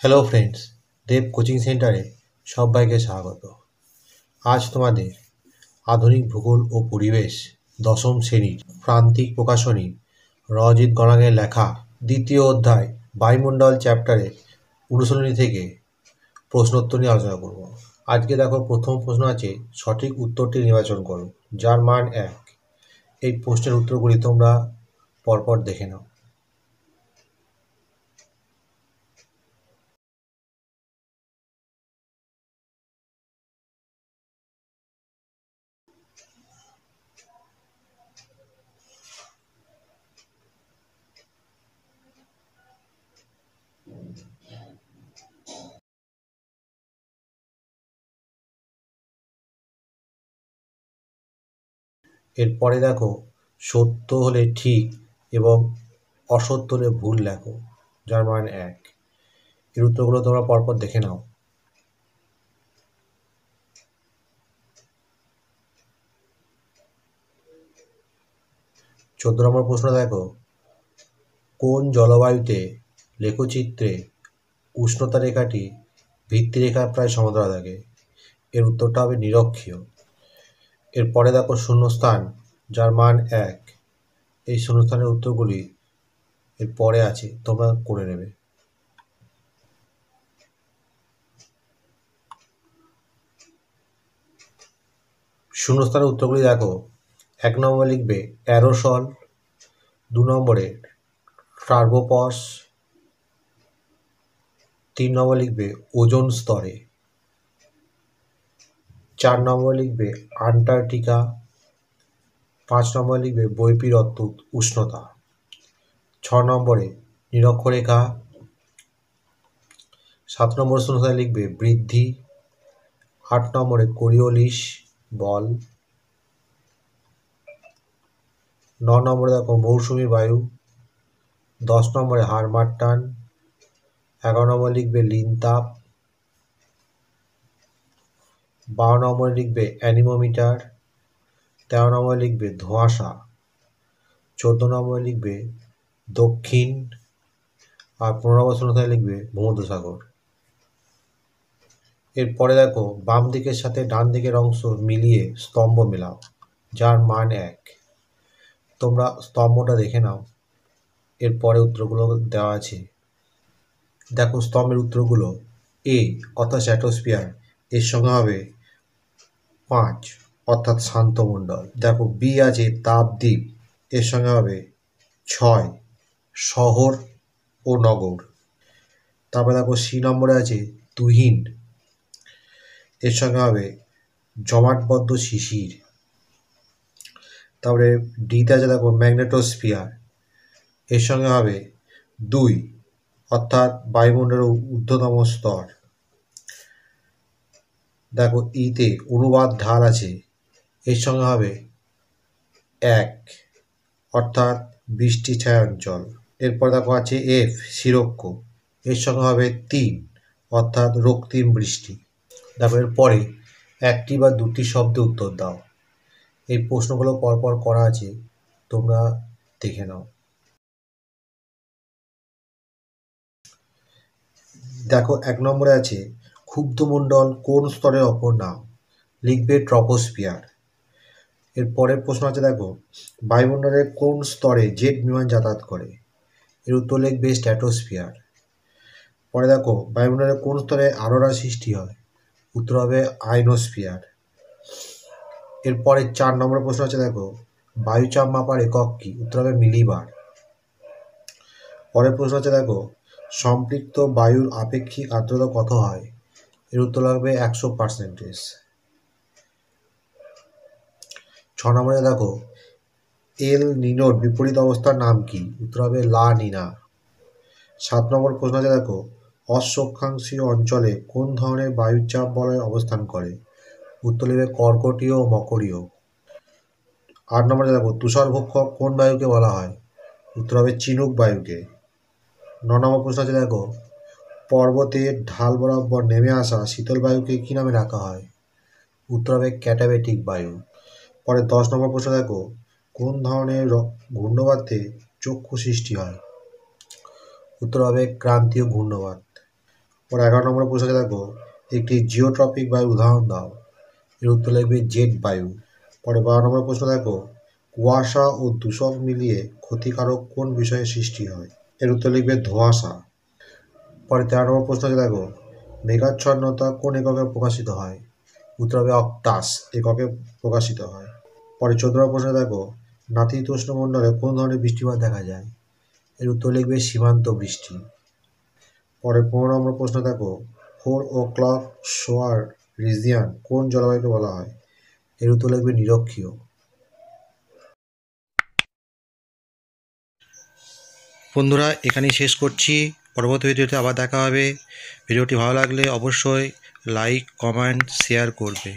Hello friends, দেব coaching সেন্টারে সবাইকে স্বাগত। আজ তোমাদের আধুনিক ভূগোল ও পরিবেশ দশম শ্রেণীর প্রান্তিক প্রকাশনী রজিত গণাঙ্গের লেখা দ্বিতীয় অধ্যায় বায়ুমণ্ডল চ্যাপ্টারে অনুশীলনী থেকে প্রশ্নোত্তর নিয়ে আলোচনা করব। আজকে দেখো, প্রথম প্রশ্ন আছে, সঠিক উত্তরটি নির্বাচন করো, যার মান 1। এই প্রশ্নের উত্তরগুলি তোমরা পরপর দেখে নাও। এরপরে দেখো, সত্য হলে ঠিক এবং অসত্য হলে ভুল লেখো, যার মান 1। এর উত্তরগুলো তোমরা পরপর দেখে নাও। 14 নম্বর প্রশ্ন দেখো, কোন জলবায়ুতে লেখচিত্রে উষ্ণতা রেখাটি ভিত্তিরেখার প্রায় সমান্তরাল থাকে? এর উত্তরটা হবে নিরক্ষীয়। এরপরে দেখো শূন্যস্থান, যার মান 1। এই শূন্যস্থানের উত্তরগুলি এর পরে আছে, তোমরা করে নেবে। শূন্যস্থানের উত্তরগুলি দেখো, 1 নম্বরে লিখবে অ্যারোসল, 2 নম্বরে ট্রার্বোপস, 3 নম্বরে লিখবে ওজোন স্তরে, 4 নম্বরে লিখবে আন্টার্কটিকা, 5 নম্বরে লিখবে বৈপিরত্য উষ্ণতা, 6 নম্বরে নিরক্ষরেখা, 7 নম্বর শূন্যস্থানে লিখবে বৃদ্ধি, 8 নম্বরে কোরিওলিস বল, 9 নম্বরে দেখো মৌসুমী বায়ু, 10 নম্বরে হারমাট্টান, 11 নম্বরে লিখবে লিনতাপ, 12 নম্বরে লিখবে অ্যানিমোমিটার, 13 নম্বরে লিখবে ধোঁয়াশা, 14 নম্বরে লিখবে দক্ষিণ, আর 15 নম্বর শূন্যস্থানে লিখবে ভূমধ্যসাগর। এরপরে দেখো, বাম দিকের সাথে ডান দিকের অংশ মিলিয়ে স্তম্ভ মেলাও, যার মান 1। তোমরা স্তম্ভটা দেখে নাও, এরপরে উত্তরগুলো দেওয়া আছে। দেখো স্তম্ভের উত্তরগুলো, এ অর্থাৎ স্ট্র্যাটোস্ফিয়ার, এর সঙ্গে হবে 5 অর্থাৎ শান্তমণ্ডল। দেখো বি আছে তাপদ্বীপ, এর সঙ্গে হবে 6 শহর ও নগর। তারপরে দেখো সি নম্বরে আছে তুহিন, এর সঙ্গে হবে জমাটবদ্ধ শিশির। তারপরে ডিতে আছে দেখো ম্যাগনেটোস্ফিয়ার, এর সঙ্গে হবে 2 অর্থাৎ বায়ুমণ্ডলের ঊর্ধ্বতম স্তর। দেখো ইতে অনুবাদ ঢাল আছে, এর সঙ্গে হবে 1 অর্থাৎ বৃষ্টি ছায়া অঞ্চল। এরপর দেখো আছে এফ শিরোক্ষ, এর সঙ্গে হবে 3 অর্থাৎ রক্তিম বৃষ্টি। দেখো এরপরে একটি বা দুটি শব্দে উত্তর দাও। এই প্রশ্নগুলো পরপর করা আছে, তোমরা দেখে নাও। দেখো 1 নম্বরে আছে ক্ষুব্ধমণ্ডল কোন স্তরের অপর নাম? লিখবে ট্রপোস্ফিয়ার। এর পরের প্রশ্ন আছে দেখো, বায়ুমণ্ডলের কোন স্তরে জেট বিমান যাতায়াত করে? এর উত্তর লিখবে স্ট্র্যাটোস্ফিয়ার। পরে দেখো, বায়ুমণ্ডলের কোন স্তরে আরোরা সৃষ্টি হয়? উত্তর হবে আয়নোস্ফিয়ার। এরপরে 4 নম্বরের প্রশ্ন আছে দেখো, বায়ুচাপ মাপার একক কি? উত্তর হবে মিলিবার। পরের প্রশ্ন আছে দেখো, সম্পৃক্ত বায়ুর আপেক্ষিক আর্দ্রতা কত হয়? এর উত্তর লাগবে 100%। 6 নম্বরে দেখো, এল নিনোর বিপরীত অবস্থার নাম কি? উত্তর হবে লা নিনা। 7 নম্বর প্রশ্ন আছে দেখো, অশ্বক্ষাংশীয় অঞ্চলে কোন ধরনের বায়ুচাপ বলয় অবস্থান করে? উত্তর লিখবে কর্কটীয় ও মকরীয়। 8 নম্বরে দেখো, তুষারভক্ষক কোন বায়ুকে বলা হয়? উত্তর হবে চিনুক বায়ুকে। 9 নম্বর প্রশ্ন আছে দেখো, পর্বতের ঢাল বরাবর নেমে আসা শীতল বায়ুকে কী নামে ডাকা হয়? উত্তর হবে ক্যাটাবেটিক বায়ু। পরে 10 নম্বর প্রশ্ন দেখো, কোন ধরনের ঘূর্ণবাতে চক্ষু সৃষ্টি হয়? উত্তর হবে ক্রান্তীয় ঘূর্ণবাত। পরে 11 নম্বর প্রশ্নে দেখো একটি জিওট্রপিক বায়ুর উদাহরণ দাও। এর উত্তর লিখবে জেট বায়ু। পরে 12 নম্বর প্রশ্ন দেখো কুয়াশা ও দূষক মিলিয়ে ক্ষতিকারক কোন বিষয়ে সৃষ্টি হয়। এর উত্তর লিখবে ধোঁয়াশা। পরে 13 নম্বর প্রশ্ন দেখো মেঘাচ্ছন্নতা কোন এককে প্রকাশিত হয়। উত্তর হবে অক্টাস এককে প্রকাশিত হয়। পরে 14 নম্বর প্রশ্ন দেখো নাতিশীতোষ্ণমণ্ডলে কোন ধরনের বৃষ্টিপাত দেখা যায়। এর উত্তর লিখবে সীমান্ত বৃষ্টি। পরে 15 নম্বর প্রশ্ন দেখো 4 o'clock শোয়ার রিজিয়ান কোন জলবায়ুকে বলা হয়। এর উত্তর লিখবে নিরক্ষীয়। বন্ধুরা এখানেই শেষ করছি, পরবর্তী ভিডিওতে আবার দেখা হবে। ভিডিওটি ভালো লাগলে অবশ্যই লাইক কমেন্ট শেয়ার করবে।